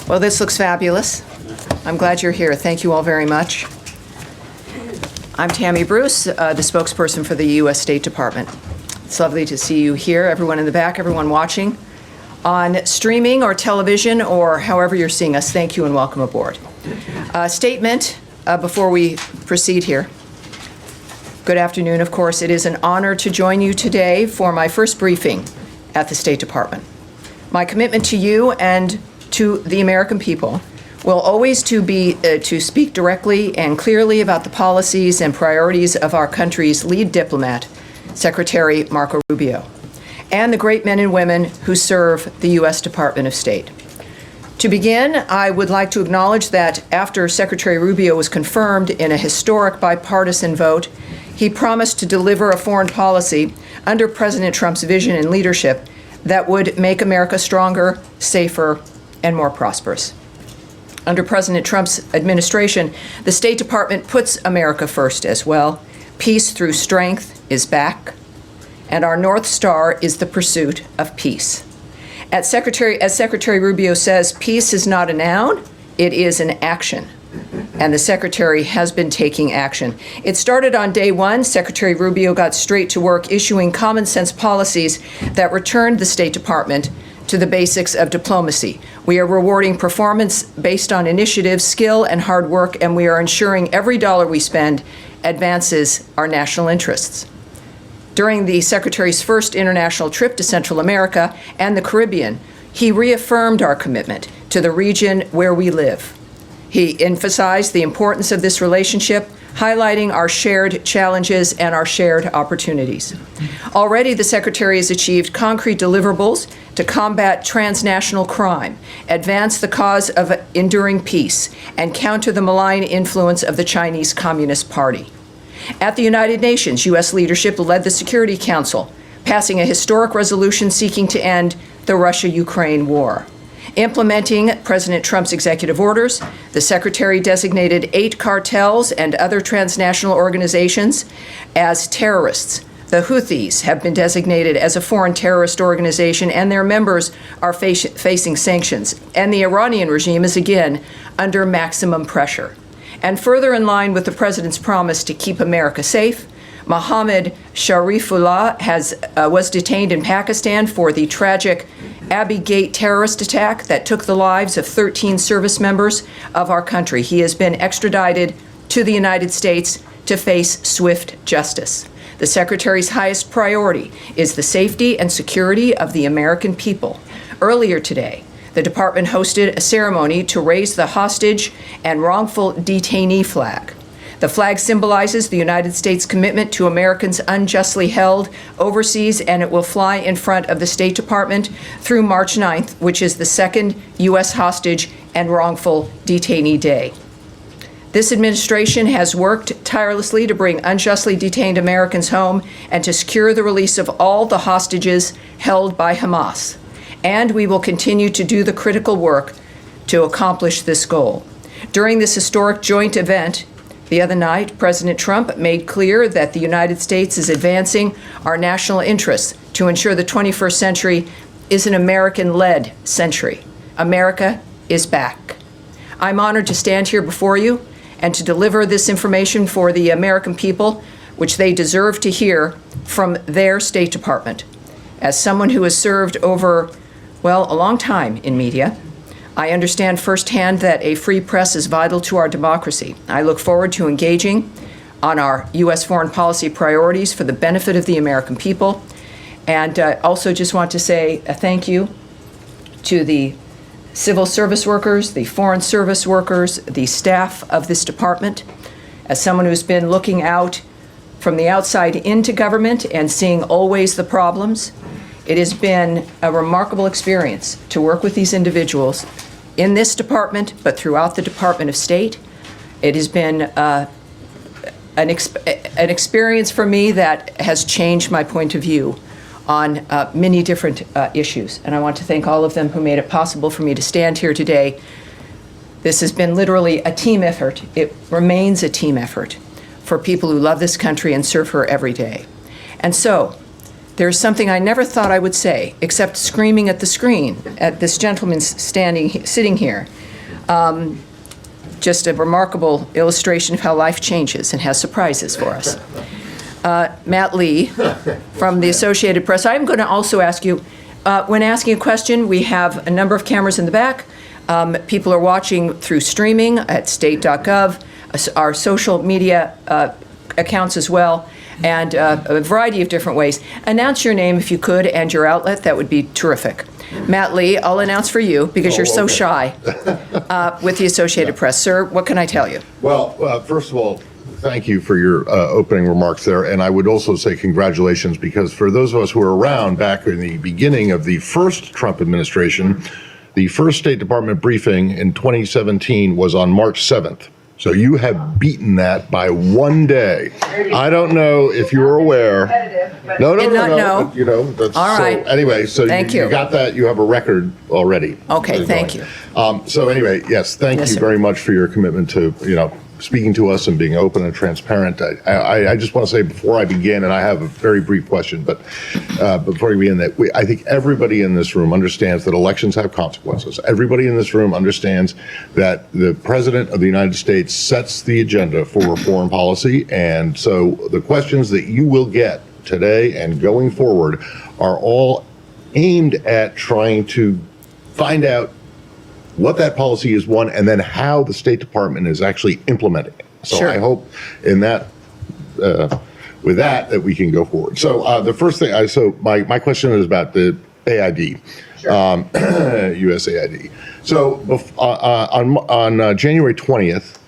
Well, this looks fabulous. I'm glad you're here. Thank you all very much. I'm Tammy Bruce, the spokesperson for the U.S. State Department. It's lovely to see you here, everyone in the back, everyone watching on streaming or television or however you're seeing us. Thank you and welcome aboard. Statement before we proceed here. Good afternoon, of course. It is an honor to join you today for my first briefing at the State Department. My commitment to you and to the American people will always to speak directly and clearly about the policies and priorities of our country's lead diplomat, Secretary Marco Rubio, and the great men and women who serve the U.S. Department of State. To begin, I would like to acknowledge that after Secretary Rubio was confirmed in a historic bipartisan vote, he promised to deliver a foreign policy under President Trump's vision and leadership that would make America stronger, safer, and more prosperous. Under President Trump's administration, the State Department puts America first as well. Peace through strength is back, and our North Star is the pursuit of peace. As Secretary Rubio says, peace is not a noun, it is an action. And the Secretary has been taking action. It started on day one. Secretary Rubio got straight to work issuing common sense policies that returned the State Department to the basics of diplomacy. We are rewarding performance based on initiative, skill, and hard work, and we are ensuring every dollar we spend advances our national interests. During the Secretary's first international trip to Central America and the Caribbean, he reaffirmed our commitment to the region where we live. He emphasized the importance of this relationship, highlighting our shared challenges and our shared opportunities. Already, the Secretary has achieved concrete deliverables to combat transnational crime, advance the cause of enduring peace, and counter the malign influence of the Chinese Communist Party. At the United Nations, U.S. leadership led the Security Council, passing a historic resolution seeking to end the Russia-Ukraine war. Implementing President Trump's executive orders, the Secretary designated 8 cartels and other transnational organizations as terrorists. The Houthis have been designated as a foreign terrorist organization, and their members are facing sanctions. And the Iranian regime is again under maximum pressure. And further in line with the President's promise to keep America safe, Mohammed Sharifullah was detained in Pakistan for the tragic Abbey Gate terrorist attack that took the lives of 13 service members of our country. He has been extradited to the United States to face swift justice. The Secretary's highest priority is the safety and security of the American people. Earlier today, the Department hosted a ceremony to raise the hostage and wrongful detainee flag. The flag symbolizes the United States' commitment to Americans unjustly held overseas, and it will fly in front of the State Department through March 9th, which is the second U.S. hostage and wrongful detainee day. This administration has worked tirelessly to bring unjustly detained Americans home and to secure the release of all the hostages held by Hamas. And we will continue to do the critical work to accomplish this goal. During this historic joint event, the other night, President Trump made clear that the United States is advancing our national interests to ensure the 21st century is an American-led century. America is back. I'm honored to stand here before you and to deliver this information for the American people, which they deserve to hear from their State Department. As someone who has served over, a long time in media, I understand firsthand that a free press is vital to our democracy. I look forward to engaging on our U.S. foreign policy priorities for the benefit of the American people. And also just want to say a thank you to the civil service workers, the foreign service workers, the staff of this department. As someone who's been looking out from the outside into government and seeing always the problems, it has been a remarkable experience to work with these individuals in this department, but throughout the Department of State. It has been an experience for me that has changed my point of view on many different issues. And I want to thank all of them who made it possible for me to stand here today. This has been literally a team effort. It remains a team effort for people who love this country and serve her every day. And so, There's something I never thought I would say, except screaming at the screen at this gentleman sitting here. Just a remarkable illustration of how life changes and has surprises for us. Matt Lee from the Associated Press. I'm going to also ask you, when asking a question, we have a number of cameras in the back. People are watching through streaming at state.gov, our social media accounts as well, and a variety of different ways. Announce your name if you could and your outlet. That would be terrific. Matt Lee, I'll announce for you because you're so shy with the Associated Press. Sir, what can I tell you? Well, first of all, thank you for your opening remarks there. And I would also say congratulations, because for those of us who were around back in the beginning of the first Trump administration, the first State Department briefing in 2017 was on March 7th. So you have beaten that by one day. I don't know if you're aware. No. You know, that's all right. So anyway, so you got that. You have a record already. Okay, thank you. So anyway, yes, thank you very much for your commitment to, speaking to us and being open and transparent. I just want to say before I begin, and I have a very brief question, but before we begin, that I think everybody in this room understands that elections have consequences. Everybody in this room understands that the President of the United States sets the agenda for foreign policy. And so the questions that you will get today and going forward are all aimed at trying to find out what that policy is, one, and then how the State Department is actually implementing it. So sure. I hope in that, with that we can go forward. So the first thing, my question is about the AID, sure. USAID. So on January 20th,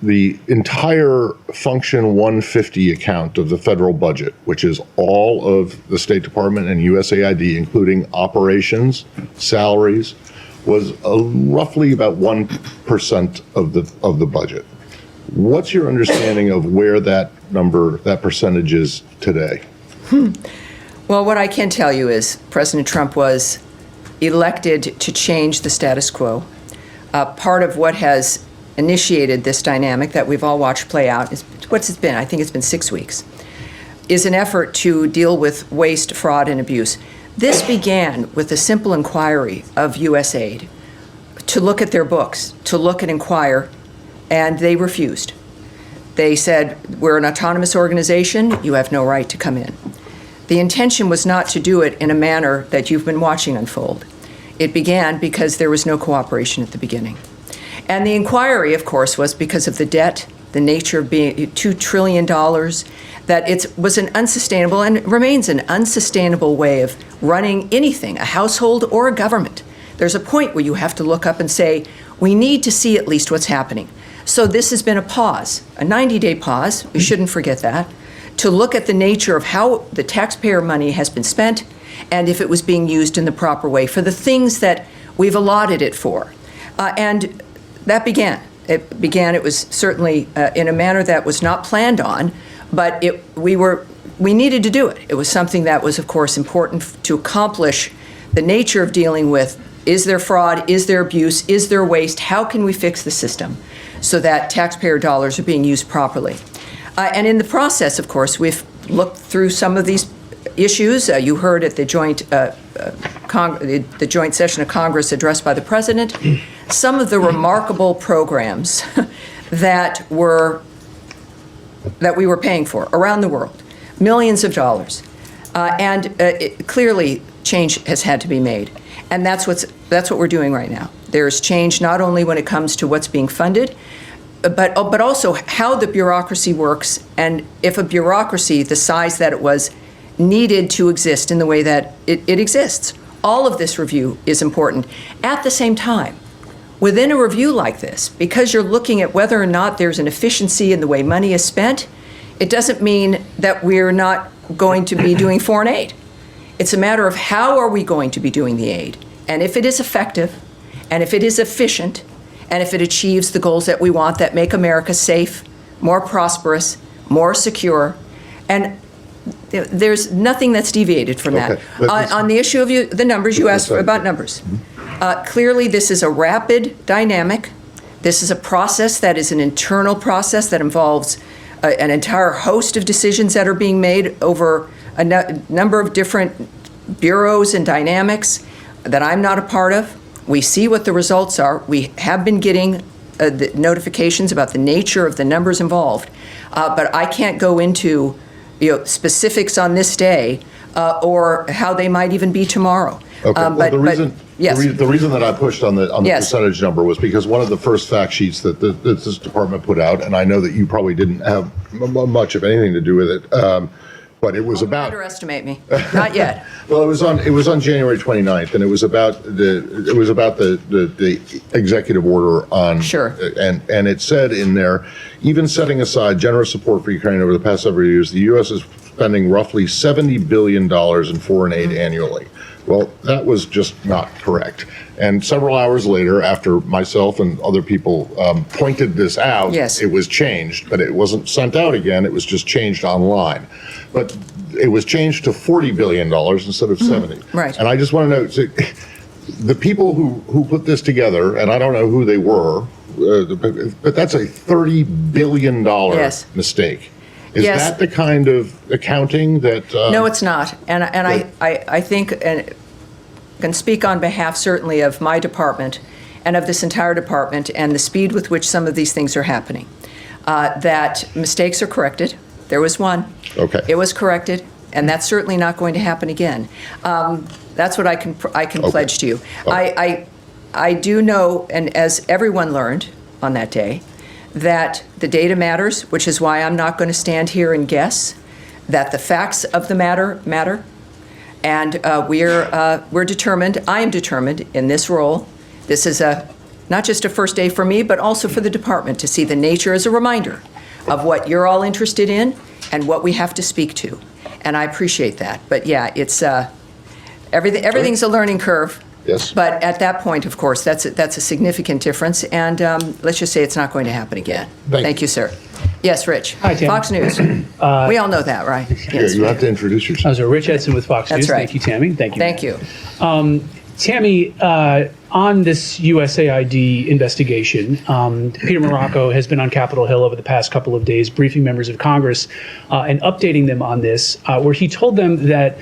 the entire Function 150 account of the federal budget, which is all of the State Department and USAID, including operations, salaries, was roughly about 1% of the budget. What's your understanding of where that percentage is today? Well, what I can tell you is President Trump was elected to change the status quo. Part of what has initiated this dynamic that we've all watched play out is what's it been? I think it's been 6 weeks. Is an effort to deal with waste, fraud, and abuse. This began with a simple inquiry of USAID to look at their books, to look and inquire, and they refused. They said, we're an autonomous organization, you have no right to come in. The intention was not to do it in a manner that you've been watching unfold. It began because there was no cooperation at the beginning. And the inquiry, of course, was because of the debt, the nature of being $2 trillion, that it was an unsustainable and remains an unsustainable way of running anything, a household or a government. There's a point where you have to look up and say, we need to see at least what's happening. So this has been a pause, a 90-day pause, we shouldn't forget that, to look at the nature of how the taxpayer money has been spent and if it was being used in the proper way for the things that we've allotted it for. And that began. It was certainly in a manner that was not planned on, but we needed to do it. It was something that was, of course, important to accomplish the nature of dealing with, is there fraud, is there abuse, is there waste, how can we fix the system so that taxpayer dollars are being used properly? And in the process, of course, we've looked through some of these issues. You heard at the joint session of Congress addressed by the President, some of the remarkable programs that we were paying for around the world, millions of dollars. Clearly, change has had to be made. And that's what we're doing right now. There's change not only when it comes to what's being funded, but also how the bureaucracy works, and if a bureaucracy the size that it was needed to exist in the way that it exists. All of this review is important. At the same time, within a review like this, because you're looking at whether or not there's an efficiency in the way money is spent, it doesn't mean that we're not going to be doing foreign aid. It's a matter of how are we going to be doing the aid, and if it is effective, and if it is efficient, and if it achieves the goals that we want that make America safe, more prosperous, more secure, and there's nothing that's deviated from that. On the issue of the numbers, you asked about numbers. Clearly, this is a rapid dynamic. This is a process that is an internal process that involves an entire host of decisions that are being made over number of different bureaus and dynamics that I'm not a part of. We see what the results are. We have been getting the notifications about the nature of the numbers involved, but I can't go into specifics on this day or how they might even be tomorrow. Okay. Well, Yes. the reason that I pushed on the Yes. percentage number was because one of the first fact sheets that this department put out, and I know that you probably didn't have much of anything to do with it, but it was about. Underestimate me. Not yet. Well, it was on January 29th, and it was about the executive order on. Sure. And it said in there, even setting aside generous support for Ukraine over the past several years, the U.S. is spending roughly $70 billion in foreign aid annually. Well, that was just not correct. And several hours later, after myself and other people pointed this out, yes. It was changed, but it wasn't sent out again. It was just changed online. But it was changed to $40 billion instead of 70. Right. And I just want to know, so the people who put this together, and I don't know who they were, but that's a $30 billion yes. mistake. Is yes. that the kind of accounting that? No, it's not. And I think, and can speak on behalf certainly of my department and of this entire department and the speed with which some of these things are happening, that mistakes are corrected. There was one. Okay. It was corrected, and that's certainly not going to happen again. That's what I can okay. pledge to you. Okay. I do know, and as everyone learned on that day, that the data matters, which is why I'm not going to stand here and guess, that the facts of the matter, and we're determined, I am determined in this role, this is not just a first day for me, but also for the department to see the nature as a reminder of what you're all interested in and what we have to speak to. And I appreciate that. But yeah, it's everything's a learning curve. Yes. But at that point, of course, that's a significant difference, and let's just say it's not going to happen again. Thank you, sir. Yes, Rich. Hi, Tammy. Fox News. We all know that, right? Yes. You have to introduce yourself. So Rich Edson with Fox News. That's right. Thank you, Tammy. Thank you. Thank you. Tammy, on this USAID investigation, Peter Morocco has been on Capitol Hill over the past couple of days, briefing members of Congress and updating them on this, where he told them that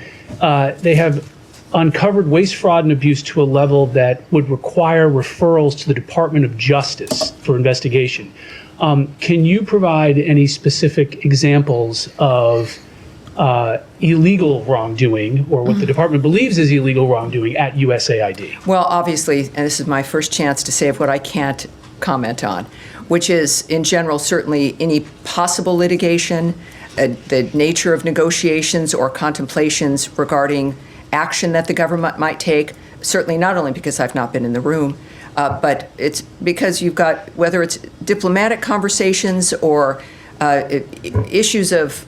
they have uncovered waste, fraud, and abuse to a level that would require referrals to the Department of Justice for investigation. Can you provide any specific examples of illegal wrongdoing, or what the department believes is illegal wrongdoing at USAID? Well, obviously, and this is my first chance to say what I can't comment on, which is, in general, certainly any possible litigation, the nature of negotiations or contemplations regarding action that the government might take, certainly not only because I've not been in the room, but it's because you've got, whether it's diplomatic conversations or issues of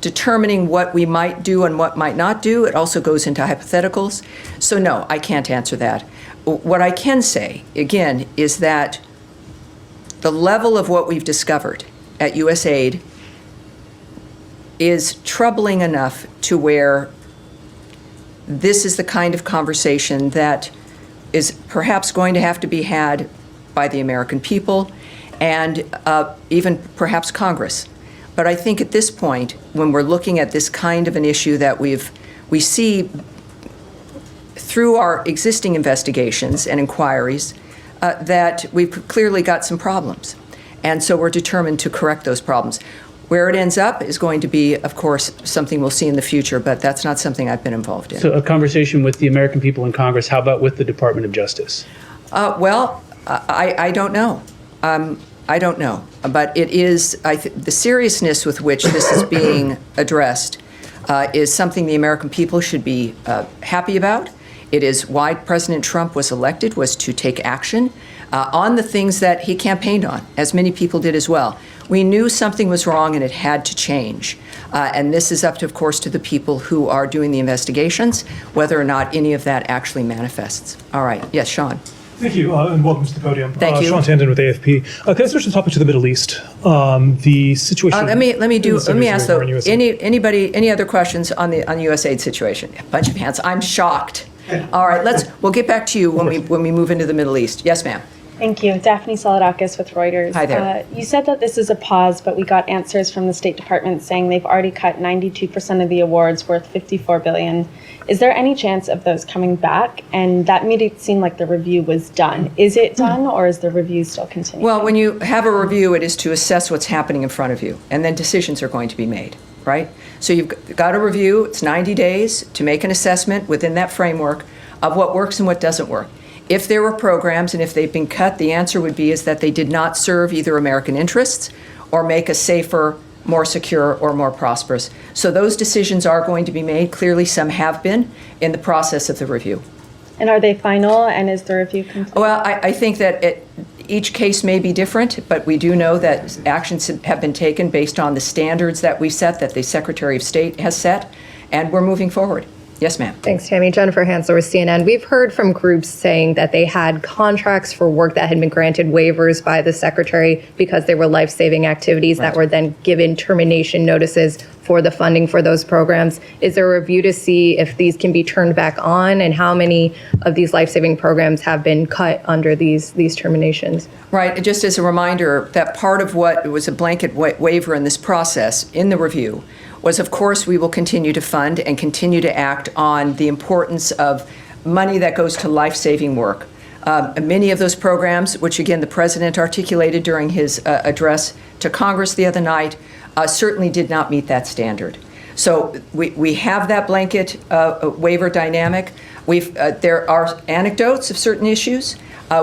determining what we might do and what might not do, it also goes into hypotheticals. So no, I can't answer that. What I can say, again, is that the level of what we've discovered at USAID is troubling enough to where this is the kind of conversation that is perhaps going to have to be had by the American people and even perhaps Congress. But I think at this point, when we're looking at this kind of an issue that we see through our existing investigations and inquiries, that we've clearly got some problems. And so we're determined to correct those problems. Where it ends up is going to be, of course, something we'll see in the future, but that's not something I've been involved in. So a conversation with the American people in Congress, how about with the Department of Justice? I don't know. I don't know. But it is, the seriousness with which this is being addressed is something the American people should be happy about. It is why President Trump was elected, was to take action on the things that he campaigned on, as many people did as well. We knew something was wrong and it had to change. And this is up to, of course, to the people who are doing the investigations, whether or not any of that actually manifests. All right. Yes, Sean. Thank you, and welcome to the podium. Thank you. Sean Tandon with AFP. Can I switch the topic to the Middle East? The situation. Let me ask though. Any other questions on the USAID situation? A bunch of hands. I'm shocked. All right. We'll get back to you when we move into the Middle East. Yes, ma'am. Thank you. Daphne Solodakis with Reuters. Hi there. You said that this is a pause, but we got answers from the State Department saying they've already cut 92% of the awards worth $54 billion. Is there any chance of those coming back? And that made it seem like the review was done. Is it done, or is the review still continuing? Well, when you have a review, it is to assess what's happening in front of you, and then decisions are going to be made, right? So you've got a review, it's 90 days to make an assessment within that framework of what works and what doesn't work. If there were programs and if they've been cut, the answer would be is that they did not serve either American interests or make us safer, more secure, or more prosperous. So those decisions are going to be made. Clearly, some have been in the process of the review. And are they final, and is the review complete? Well, I think that each case may be different, but we do know that actions have been taken based on the standards that we set, that the Secretary of State has set, and we're moving forward. Yes, ma'am. Thanks, Tammy. Jennifer Hansler with CNN. We've heard from groups saying that they had contracts for work that had been granted waivers by the Secretary because they were life-saving activities that were then given termination notices for the funding for those programs. Is there a review to see if these can be turned back on, and how many of these life-saving programs have been cut under these terminations? Right. Just as a reminder, that part of what was a blanket waiver in this process in the review was, of course, we will continue to fund and continue to act on the importance of money that goes to life-saving work. Many of those programs, which again the President articulated during his address to Congress the other night, certainly did not meet that standard. So we have that blanket waiver dynamic. There are anecdotes of certain issues.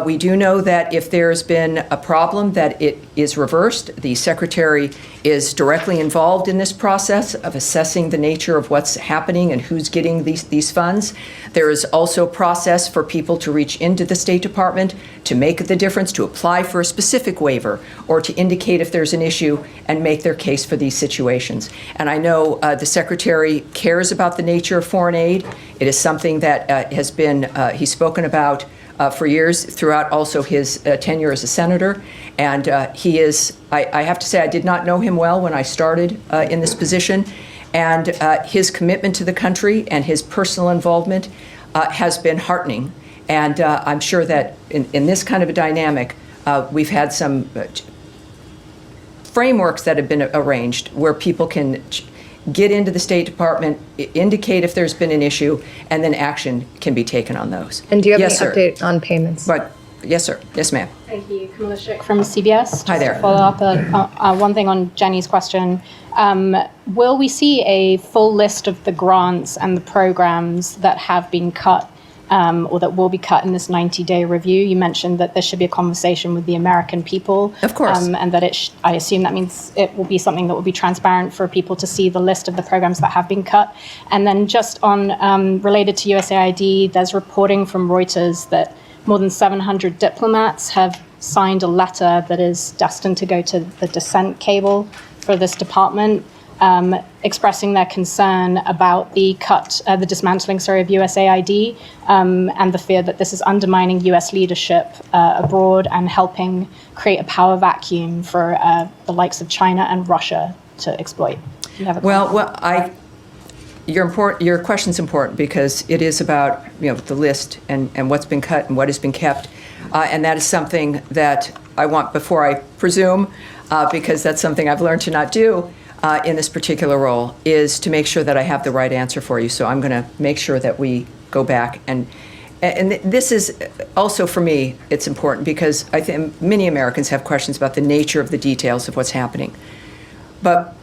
We do know that if there's been a problem, that it is reversed. The Secretary is directly involved in this process of assessing the nature of what's happening and who's getting these funds. There is also a process for people to reach into the State Department to make the difference, to apply for a specific waiver, or to indicate if there's an issue and make their case for these situations. And I know the Secretary cares about the nature of foreign aid. It is something that has been, he's spoken about for years throughout also his tenure as a senator. And he is, I have to say, I did not know him well when I started in this position. And his commitment to the country and his personal involvement has been heartening. And I'm sure that in this kind of a dynamic, we've had some frameworks that have been arranged where people can get into the State Department, indicate if there's been an issue, and then action can be taken on those. And do you have Yes, any sir. update on payments? But yes, sir. Yes, ma'am. Thank you. Camilla Schick from CBS. Hi there. Just to follow up one thing on Jenny's question. Will we see a full list of the grants and the programs that have been cut or that will be cut in this 90-day review? You mentioned that there should be a conversation with the American people. Of course. And that I assume that means it will be something that will be transparent for people to see the list of the programs that have been cut. And then just on related to USAID, there's reporting from Reuters that more than 700 diplomats have signed a letter that is destined to go to the dissent cable for this department, expressing their concern about the dismantling, of USAID, and the fear that this is undermining U.S. leadership abroad and helping create a power vacuum for the likes of China and Russia to exploit. You have a comment? Your question's important because it is about the list and what's been cut and what has been kept, and that is something that I want before I presume, because that's something I've learned to not do in this particular role, is to make sure that I have the right answer for you. So I'm going to make sure that we go back and this is also for me it's important because I think many Americans have questions about the nature of the details of what's happening, but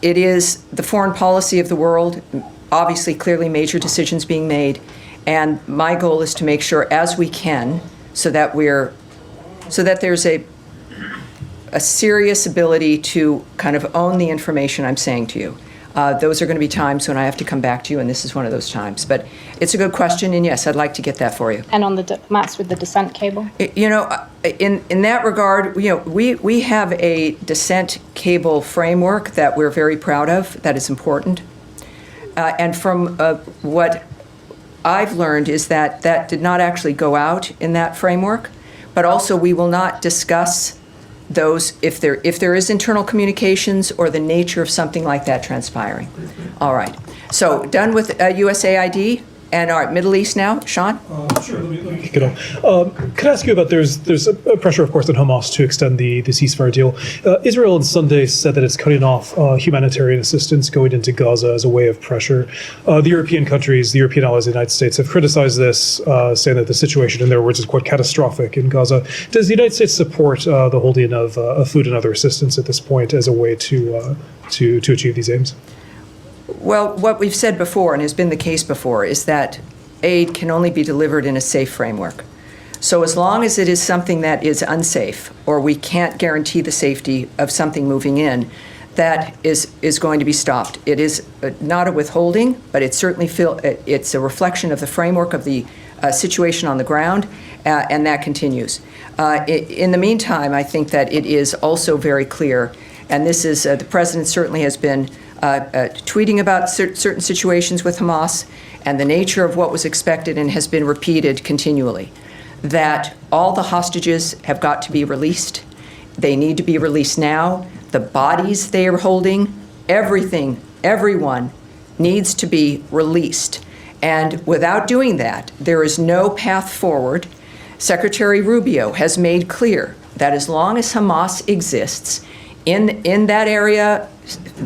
it is the foreign policy of the world, obviously clearly major decisions being made, and my goal is to make sure as we can so that there's a serious ability to kind of own the information I'm saying to you. Those are going to be times when I have to come back to you, and this is one of those times. But it's a good question, and yes, I'd like to get that for you. And on the diplomats with the dissent cable? In that regard, we have a dissent cable framework that we're very proud of, that is important. And from what I've learned is that did not actually go out in that framework, but also we will not discuss those if there is internal communications or the nature of something like that transpiring. All right. So done with USAID. And all right, Middle East now, Sean? Sure, let me kick it off. Can I ask you about, there's a pressure, of course, on Hamas to extend the ceasefire deal. Israel on Sunday said that it's cutting off humanitarian assistance going into Gaza as a way of pressure. The European countries, the European allies of the United States have criticized this, saying that the situation, in their words, is quite catastrophic in Gaza. Does the United States support the holding of food and other assistance at this point as a way to achieve these aims? Well, what we've said before, and has been the case before, is that aid can only be delivered in a safe framework. So as long as it is something that is unsafe, or we can't guarantee the safety of something moving in, that is going to be stopped. It is not a withholding, but it's certainly it's a reflection of the framework of the situation on the ground, and that continues. In the meantime, I think that it is also very clear, and this is, the president certainly has been tweeting about certain situations with Hamas and the nature of what was expected and has been repeated continually, that all the hostages have got to be released. They need to be released now. The bodies they are holding, everything, everyone needs to be released. And without doing that, there is no path forward. Secretary Rubio has made clear that as long as Hamas exists in that area,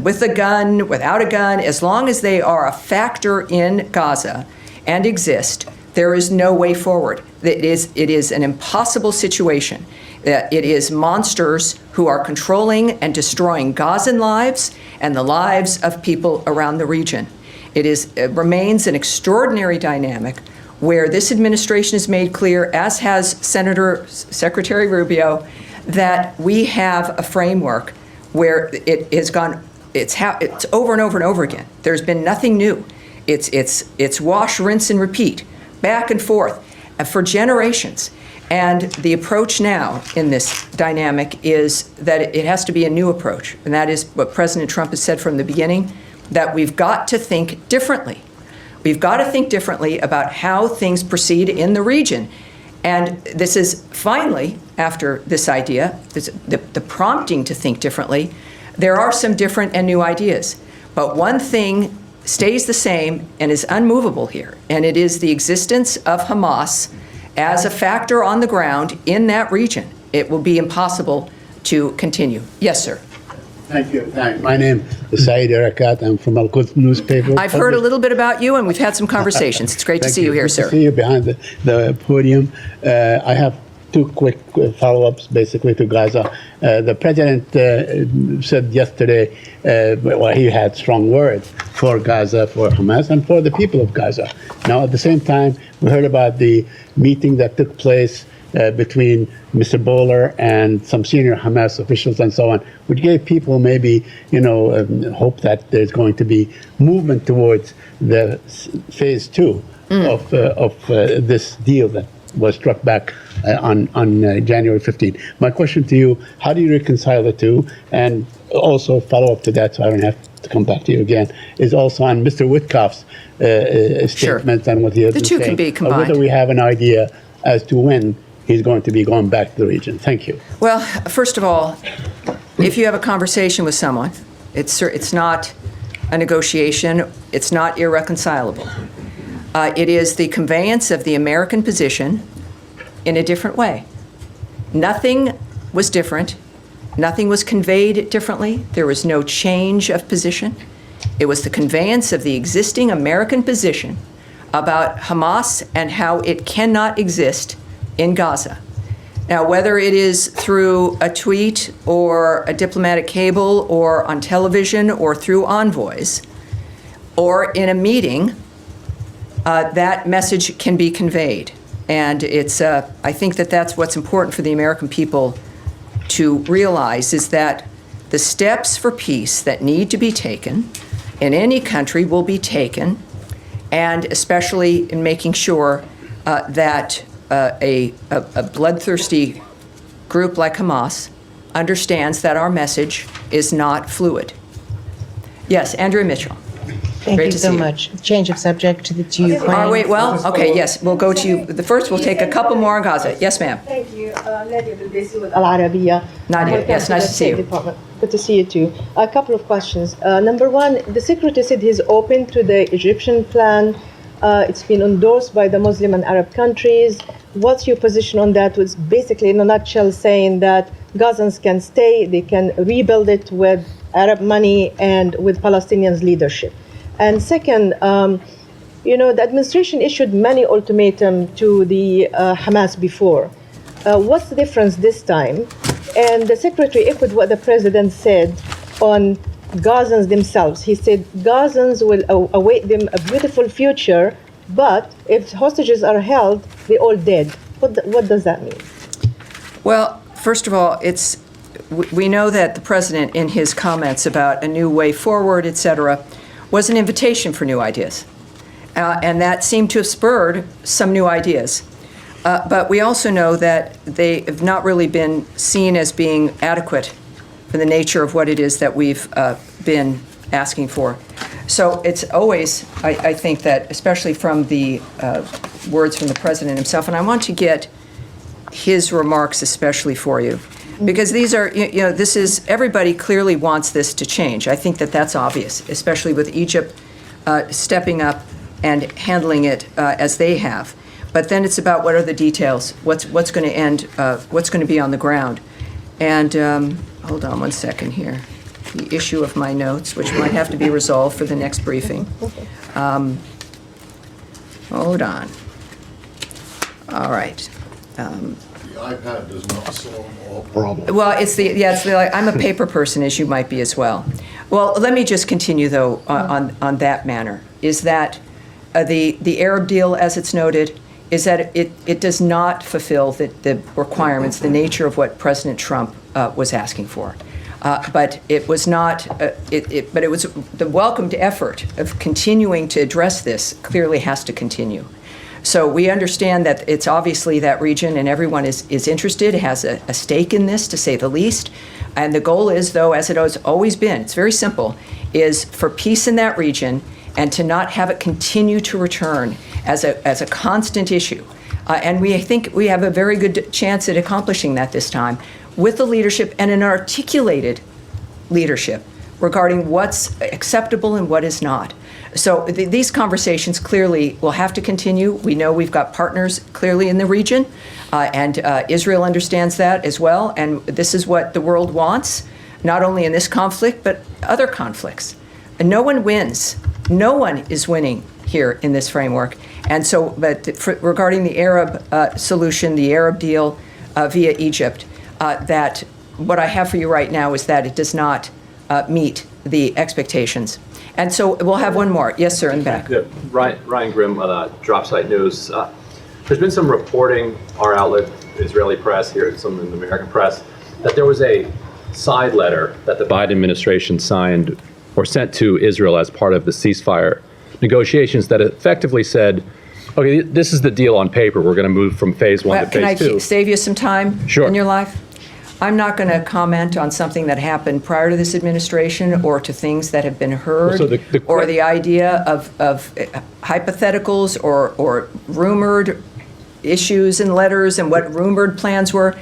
with a gun, without a gun, as long as they are a factor in Gaza and exist, there is no way forward. It is an impossible situation. It is monsters who are controlling and destroying Gazan lives and the lives of people around the region. It remains an extraordinary dynamic where this administration has made clear, as has Secretary Rubio, that we have a framework where it has gone, it's over and over and over again. There's been nothing new. It's wash, rinse, and repeat, back and forth, for generations. And the approach now in this dynamic is that it has to be a new approach. And that is what President Trump has said from the beginning, that we've got to think differently. We've got to think differently about how things proceed in the region. And this is finally, after this idea, the prompting to think differently, there are some different and new ideas. But one thing stays the same and is unmovable here, and it is the existence of Hamas as a factor on the ground in that region. It will be impossible to continue. Yes, sir. Thank you. My name is Saeed Erakat. I'm from Al-Quds newspaper. I've heard a little bit about you, and we've had some conversations. It's great to see you here, sir. Good to see you behind the podium. I have two quick follow-ups, basically, to Gaza. The president said yesterday, he had strong words for Gaza, for Hamas, and for the people of Gaza. Now, at the same time, we heard about the meeting that took place between Mr. Bowler and some senior Hamas officials and so on, which gave people maybe, hope that there's going to be movement towards the phase two of this deal that was struck back on January 15. My question to you, how do you reconcile the two? And also follow up to that, so I don't have to come back to you again, is also on Mr. Witkoff's statements and what he has been saying. The two can be combined. Whether we have an idea as to when he's going to be going back to the region. Thank you. Well, first of all, if you have a conversation with someone, it's not a negotiation, it's not irreconcilable. It is the conveyance of the American position in a different way. Nothing was different. Nothing was conveyed differently. There was no change of position. It was the conveyance of the existing American position about Hamas and how it cannot exist in Gaza. Now, whether it is through a tweet or a diplomatic cable or on television or through envoys or in a meeting, that message can be conveyed. And I think that that's what's important for the American people to realize, is that the steps for peace that need to be taken in any country will be taken, and especially in making sure that a bloodthirsty group like Hamas understands that our message is not fluid. Yes, Andrea Mitchell. Thank Great you to so see you. much. Change of subject to Ukraine. Wait, well, okay, yes, we'll go to you. The first, we'll take a couple more on Gaza. Yes, ma'am. Thank you. Nadia Bilbesi with Al Arabiya. Nadia, yes, nice to see you. Department. Good to see you too. A couple of questions. Number one, the secretary said he's open to the Egyptian plan It's been endorsed by the Muslim and Arab countries. What's your position on that? It's basically, in a nutshell, saying that Gazans can stay, they can rebuild it with Arab money and with Palestinians' leadership. And second, the administration issued many ultimatums to the Hamas before. What's the difference this time? And the secretary echoed what the president said on Gazans themselves. He said Gazans will await them a beautiful future, but if hostages are held, they're all dead. What does that mean? Well, first of all, we know that the president, in his comments about a new way forward, et cetera, was an invitation for new ideas. And that seemed to have spurred some new ideas. But we also know that they have not really been seen as being adequate for the nature of what it is that we've been asking for. So it's always, I think that, especially from the words from the president himself, and I want to get his remarks especially for you, because these are, this is, everybody clearly wants this to change. I think that that's obvious, especially with Egypt stepping up and handling it as they have. But then it's about what are the details, what's going to end, what's going to be on the ground. And hold on one second here. The issue of my notes, which might have to be resolved for the next briefing. Hold on. All right. The iPad does not solve all problems. Well, I'm a paper person, as you might be as well. Well, let me just continue, though, on that manner, is that the Arab deal, as it's noted, is that it does not fulfill the requirements, the nature of what President Trump was asking for. But it was not. But it was the welcomed effort of continuing to address this. Clearly, has to continue. So we understand that it's obviously that region, and everyone is interested, has a stake in this, to say the least. And the goal is, though, as it has always been, it's very simple, is for peace in that region, and to not have it continue to return as a constant issue. And we think we have a very good chance at accomplishing that this time, with the leadership and an articulated leadership regarding what's acceptable and what is not. So these conversations clearly will have to continue. We know we've got partners clearly in the region, and Israel understands that as well. And this is what the world wants, not only in this conflict, but other conflicts. And no one wins. No one is winning here in this framework. And so, regarding the Arab solution, the Arab deal via Egypt, that what I have for you right now is that it does not meet the expectations. And so we'll have one more. Yes, sir, in the back. Yeah, Ryan Grimm, Dropsite News. There's been some reporting, our outlet, Israeli press here, some in the American press, that there was a side letter that the Biden administration signed or sent to Israel as part of the ceasefire negotiations that effectively said, okay, this is the deal on paper. We're going to move from phase one to phase two. Can I save you some time in your life? I'm not going to comment on something that happened prior to this administration or to things that have been heard, or the idea of hypotheticals or rumored issues and letters and what rumored plans were.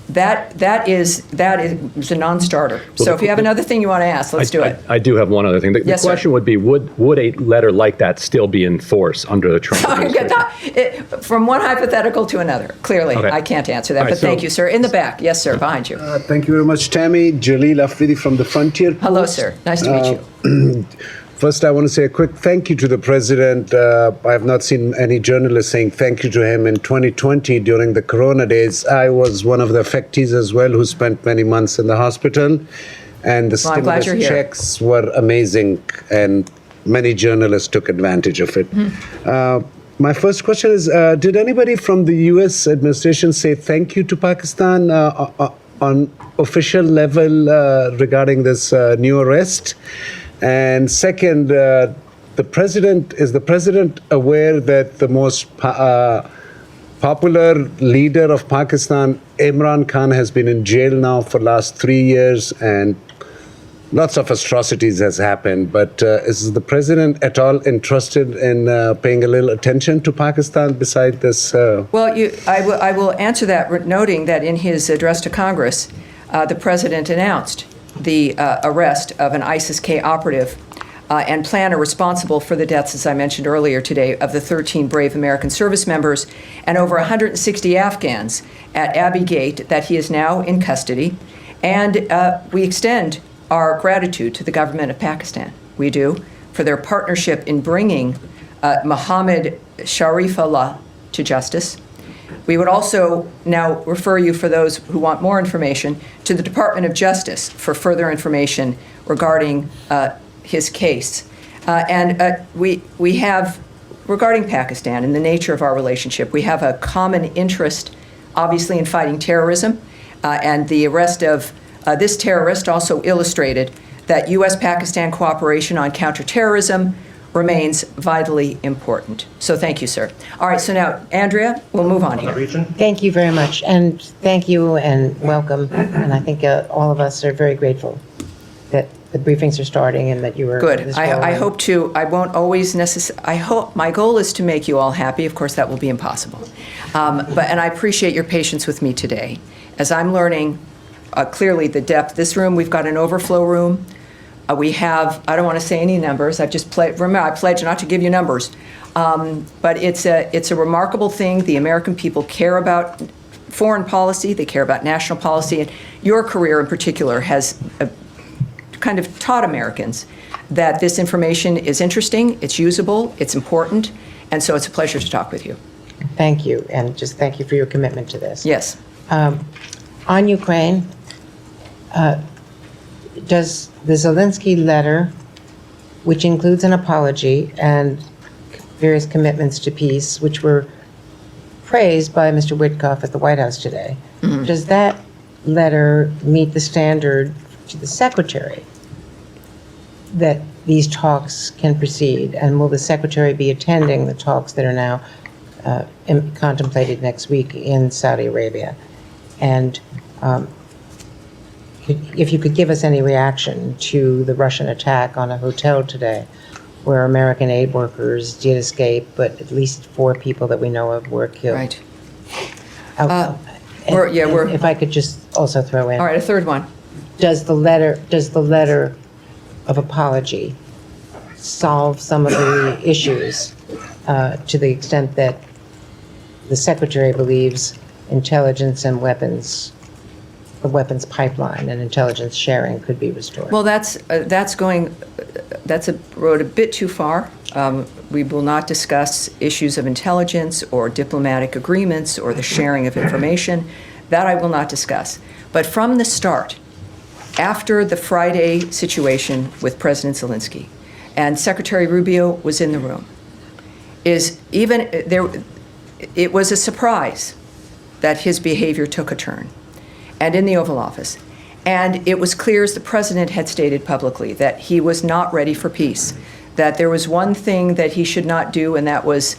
That is a non-starter. So if you have another thing you want to ask, let's do it. I do have one other thing. The question would be, would a letter like that still be in force under the Trump administration? From one hypothetical to another, clearly, okay. I can't answer that, but thank you, sir. In the back. Yes, sir, behind you. Thank you very much, Tammy. Jalil Afridi from the Frontier Post. Hello, sir. Nice to meet you. First, I want to say a quick thank you to the president. I have not seen any journalists saying thank you to him. In 2020, during the corona days, I was one of the affectees as well who spent many months in the hospital. And the stimulus checks were amazing, and many journalists took advantage of it. My first question is, did anybody from the U.S. administration say thank you to Pakistan on official level regarding this new arrest? And second, is the president aware that the most popular leader of Pakistan, Imran Khan, has been in jail now for the last 3 years, and lots of atrocities has happened? But is the president at all interested in paying a little attention to Pakistan beside this? Well, I will answer that, noting that in his address to Congress, the president announced the arrest of an ISIS-K operative and plan are responsible for the deaths, as I mentioned earlier today, of the 13 brave American service members and over 160 Afghans at Abbey Gate that he is now in custody. And we extend our gratitude to the government of Pakistan. We do, for their partnership in bringing Mohammed Sharifullah to justice. We would also now refer you, for those who want more information, to the Department of Justice for further information regarding his case. We have, regarding Pakistan and the nature of our relationship, we have a common interest, obviously, in fighting terrorism. And the arrest of this terrorist also illustrated that U.S.-Pakistan cooperation on counterterrorism remains vitally important. So thank you, sir. All right, so now, Andrea, we'll move on here. Thank you very much, and thank you and welcome. And I think all of us are very grateful that the briefings are starting and that you were Good. this I role. hope to. I won't always I hope my goal is to make you all happy. Of course, that will be impossible. And I appreciate your patience with me today, as I'm learning clearly the depth. This room, we've got an overflow room. We have, I don't want to say any numbers. I've just remember, I pledge not to give you numbers. But it's a remarkable thing. The American people care about foreign policy. They care about national policy. And your career in particular has kind of taught Americans that this information is interesting, it's usable, it's important. And so it's a pleasure to talk with you. Thank you, and just thank you for your commitment to this. Yes. On Ukraine, does the Zelensky letter, which includes an apology and various commitments to peace, which were praised by Mr. Witkoff at the White House today, does that letter meet the standard to the Secretary that these talks can proceed? And will the Secretary be attending the talks that are now contemplated next week in Saudi Arabia? And if you could give us any reaction to the Russian attack on a hotel today, where American aid workers did escape, but at least 4 people that we know of were killed. Right. If I could just also throw in. All right, a third one. Does the letter of apology solve some of the issues to the extent that the Secretary believes intelligence and the weapons pipeline and intelligence sharing could be restored? Well, that's a road a bit too far. We will not discuss issues of intelligence or diplomatic agreements or the sharing of information. That I will not discuss. But from the start, after the Friday situation with President Zelensky, and Secretary Rubio was in the room, it was a surprise that his behavior took a turn, and in the Oval Office. And it was clear, as the president had stated publicly, that he was not ready for peace, that there was one thing that he should not do, and that was,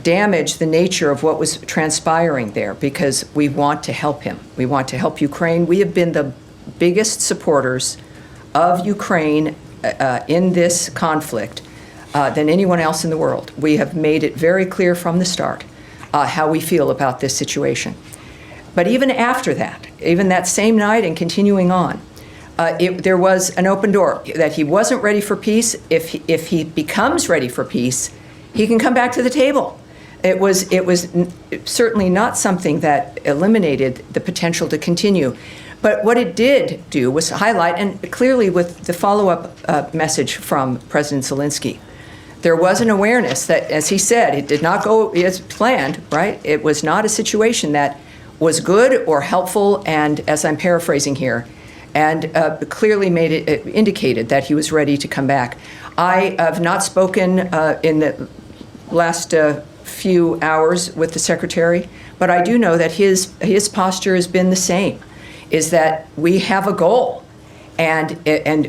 damage the nature of what was transpiring there, because we want to help him. We want to help Ukraine. We have been the biggest supporters of Ukraine in this conflict than anyone else in the world. We have made it very clear from the start how we feel about this situation. But even after that, even that same night and continuing on, there was an open door that he wasn't ready for peace. If he becomes ready for peace, he can come back to the table. It was certainly not something that eliminated the potential to continue. But what it did do was highlight, and clearly with the follow-up message from President Zelensky, there was an awareness that, as he said, it did not go as planned, right? It was not a situation that was good or helpful, and as I'm paraphrasing here, and clearly indicated that he was ready to come back. I have not spoken in the last few hours with the Secretary, but I do know that his posture has been the same, is that we have a goal, and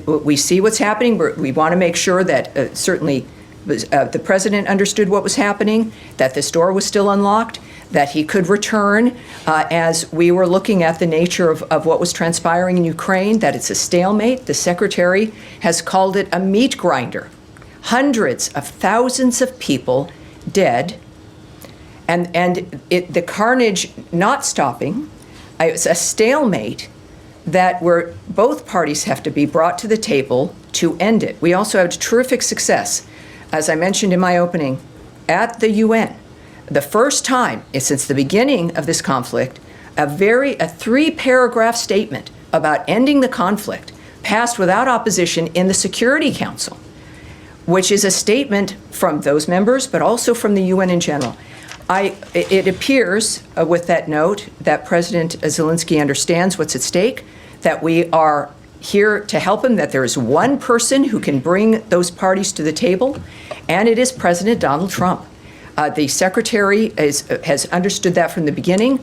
we see what's happening. We want to make sure that certainly the president understood what was happening, that this door was still unlocked, that he could return as we were looking at the nature of what was transpiring in Ukraine, that it's a stalemate. The Secretary has called it a meat grinder. Hundreds of thousands of people dead, and the carnage not stopping. It's a stalemate that where both parties have to be brought to the table to end it. We also had terrific success, as I mentioned in my opening, at the UN. The first time since the beginning of this conflict, a 3-paragraph statement about ending the conflict passed without opposition in the Security Council, which is a statement from those members, but also from the UN in general. It appears with that note that President Zelensky understands what's at stake, that we are here to help him, that there is one person who can bring those parties to the table, and it is President Donald Trump. The Secretary has understood that from the beginning.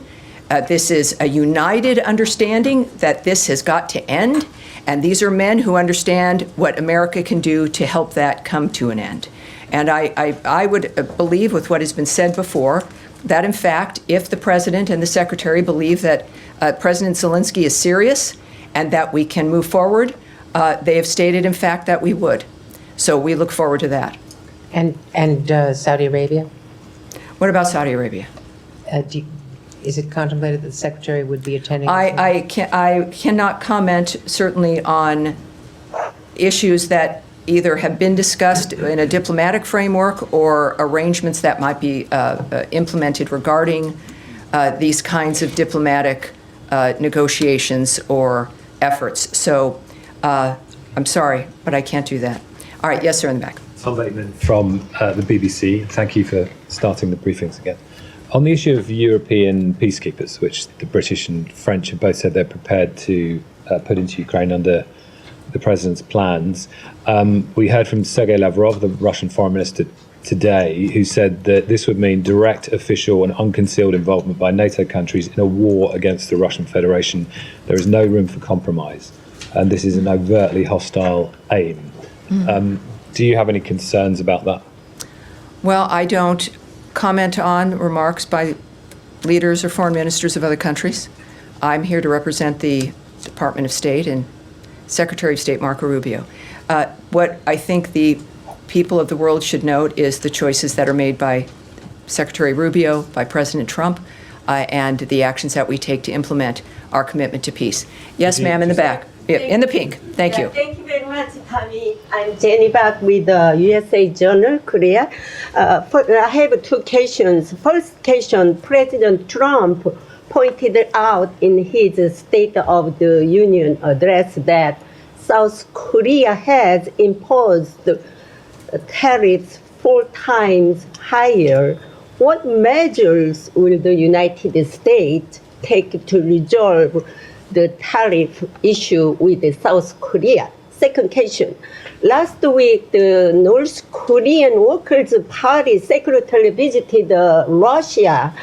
This is a united understanding that this has got to end, and these are men who understand what America can do to help that come to an end. And I would believe, with what has been said before, that in fact, if the President and the Secretary believe that President Zelensky is serious and that we can move forward, they have stated, in fact, that we would. So we look forward to that. And Saudi Arabia? What about Saudi Arabia? Is it contemplated that the Secretary would be attending? I cannot comment, certainly, on issues that either have been discussed in a diplomatic framework or arrangements that might be implemented regarding these kinds of diplomatic negotiations or efforts. So I'm sorry, but I can't do that. All right, yes, sir, in the back. Tom Bateman from the BBC. Thank you for starting the briefings again. On the issue of European peacekeepers, which the British and French have both said they're prepared to put into Ukraine under the president's plans, we heard from Sergei Lavrov, the Russian foreign minister, today, who said that this would mean direct, official and unconcealed involvement by NATO countries in a war against the Russian Federation. There is no room for compromise, and this is an overtly hostile aim. Do you have any concerns about that? Well, I don't comment on remarks by leaders or foreign ministers of other countries. I'm here to represent the Department of State and Secretary of State Marco Rubio. What I think the people of the world should note is the choices that are made by Secretary Rubio, by President Trump, and the actions that we take to implement our commitment to peace. Yes, ma'am, in the back. In the pink. Thank you. Thank you very much, Tammy. I'm Jenny Bak with the USA Journal, Korea. I have two questions. First question, President Trump pointed out in his State of the Union address that South Korea has imposed tariffs 4 times higher. What measures will the United States take to resolve the tariff issue with South Korea? Second question. Last week, the North Korean Workers' Party secretary visited Russia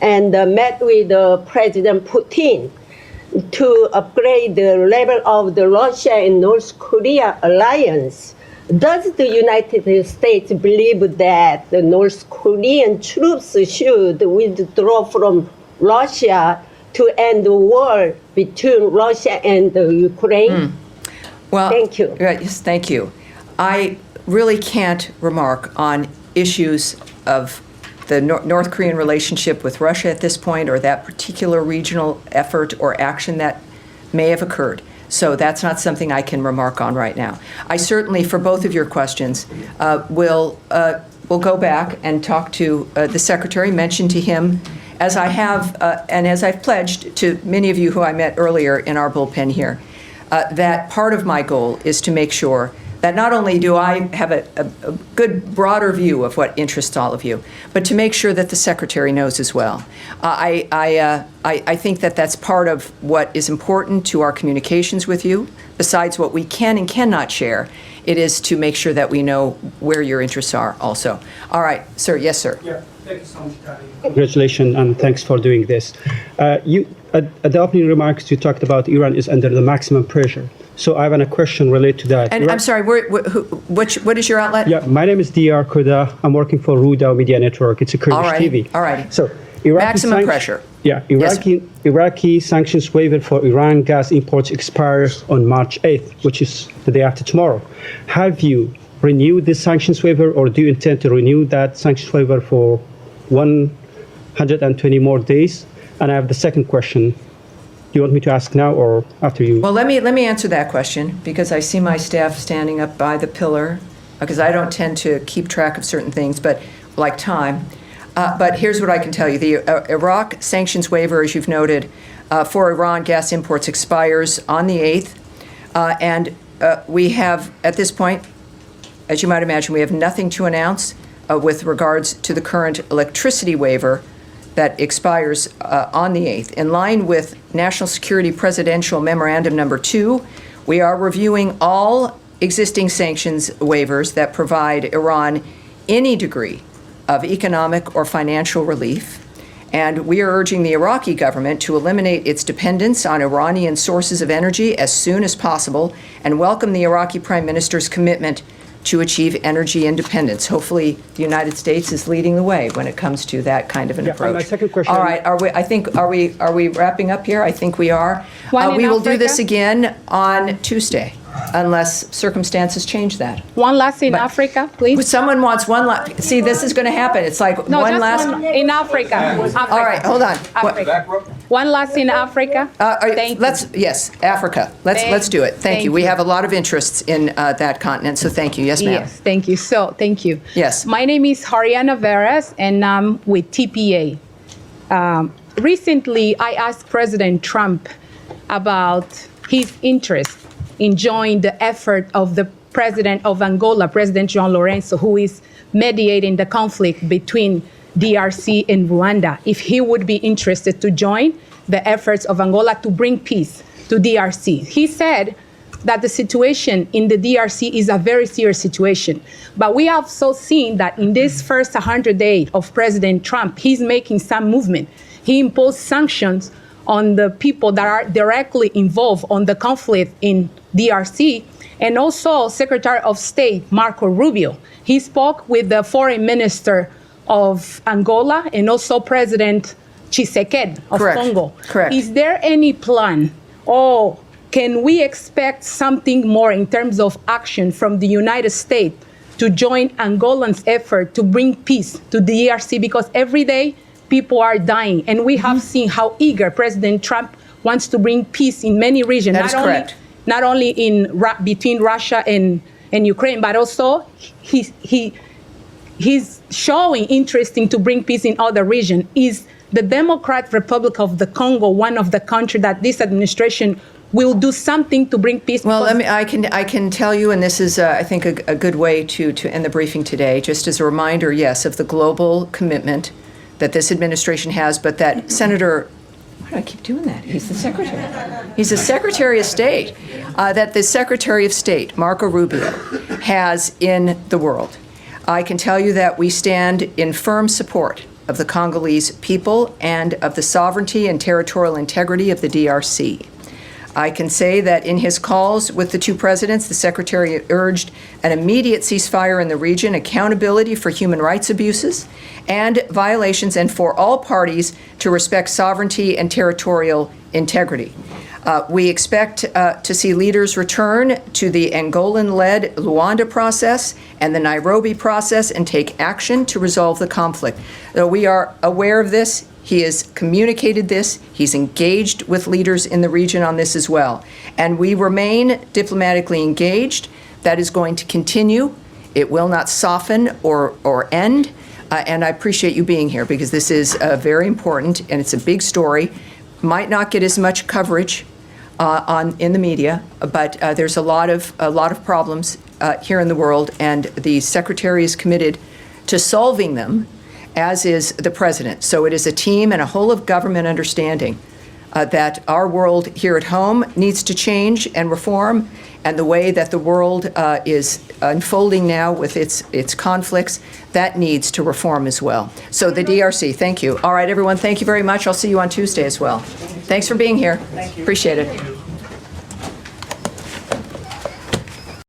and met with President Putin to upgrade the level of the Russia and North Korea alliance. Does the United States believe that the North Korean troops should withdraw from Russia to end the war between Russia and Ukraine? Well, thank you. Yes, thank you. I really can't remark on issues of the North Korean relationship with Russia at this point, or that particular regional effort or action that may have occurred. So that's not something I can remark on right now. I certainly, for both of your questions, will go back and talk to the Secretary, mention to him, as I have and as I've pledged to many of you who I met earlier in our bullpen here, that part of my goal is to make sure that not only do I have a good broader view of what interests all of you, but to make sure that the Secretary knows as well. I think that that's part of what is important to our communications with you. Besides what we can and cannot share, it is to make sure that we know where your interests are also. All right, sir. Yes, sir. Yeah, thank you so much, Patty. Congratulations and thanks for doing this. At the opening remarks, you talked about Iran is under the maximum pressure. So I have a question related to that. And I'm sorry, what is your outlet? Yeah, my name is Diyar Kuda. I'm working for Ruda Media Network. It's a Kurdish TV. All righty. So maximum pressure. Yeah, Iraqi sanctions waiver for Iran gas imports expires on March 8th, which is the day after tomorrow. Have you renewed this sanctions waiver, or do you intend to renew that sanctions waiver for 120 more days? And I have the second question. you want me to ask now or after you? Well, let me answer that question, because I see my staff standing up by the pillar, because I don't tend to keep track of certain things, but like time. But here's what I can tell you. The Iraq sanctions waiver, as you've noted, for Iran gas imports expires on the 8th. And we have, at this point, as you might imagine, we have nothing to announce with regards to the current electricity waiver that expires on the 8th. In line with National Security Presidential Memorandum Number 2, we are reviewing all existing sanctions waivers that provide Iran any degree of economic or financial relief. And we are urging the Iraqi government to eliminate its dependence on Iranian sources of energy as soon as possible and welcome the Iraqi Prime Minister's commitment to achieve energy independence. Hopefully, the United States is leading the way when it comes to that kind of an approach. My second question. All right, are we wrapping up here? I think we are. One in We will do Africa? this again on Tuesday, unless circumstances change that. One last in But- Africa, please. Someone wants one last. See, this is going to happen. It's like No, one just last. one in Africa. All right, hold on. Africa. One last in Africa. Thank you. Yes, Africa. Let's do it. Thank you. We have a lot of interests in that continent, so thank you. Yes, ma'am. Yes, thank you. So, thank you. Yes. My name is Hariana Veras, and I'm with TPA. Recently, I asked President Trump about his interest in joining the effort of the president of Angola, President João Lourenço, who is mediating the conflict between DRC and Rwanda, if he would be interested to join the efforts of Angola to bring peace to DRC. He said that the situation in the DRC is a very serious situation. But we have also seen that in this first 100 days of President Trump, he's making some movement. He imposed sanctions on the people that are directly involved on the conflict in DRC, and also Secretary of State Marco Rubio. He spoke with the foreign minister of Angola and also President Tshisekedi of Correct. Congo. Correct. Is there any plan, or can we expect something more in terms of action from the United States to join Angolan's effort to bring peace to the DRC? Because every day people are dying, and we have seen how eager President Trump wants to bring peace in many regions. That is correct. Not only between Russia and Ukraine, but also he's showing interest in to bring peace in other regions. Is the Democratic Republic of the Congo one of the countries that this administration will do something to bring peace? Well, I can tell you, and this is, I think, a good way to end the briefing today, just as a reminder, yes, of the global commitment that this administration has, but that Senator, why do I keep doing that? He's the secretary. He's the Secretary of State, that the Secretary of State, Marco Rubio, has in the world. I can tell you that we stand in firm support of the Congolese people and of the sovereignty and territorial integrity of the DRC. I can say that in his calls with the two presidents, the Secretary urged an immediate ceasefire in the region, accountability for human rights abuses and violations, and for all parties to respect sovereignty and territorial integrity. We expect to see leaders return to the Angolan-led Luanda process and the Nairobi process and take action to resolve the conflict. Though we are aware of this, he has communicated this. He's engaged with leaders in the region on this as well. And we remain diplomatically engaged. That is going to continue. It will not soften or end. And I appreciate you being here, because this is very important and it's a big story. Might not get as much coverage in the media, but there's a lot of problems here in the world, and the Secretary is committed to solving them, as is the President. So it is a team and a whole of government understanding that our world here at home needs to change and reform, and the way that the world is unfolding now with its conflicts, that needs to reform as well. So the DRC, thank you. All right, everyone, thank you very much. I'll see you on Tuesday as well. Thanks for being here. Thank you. Appreciate it.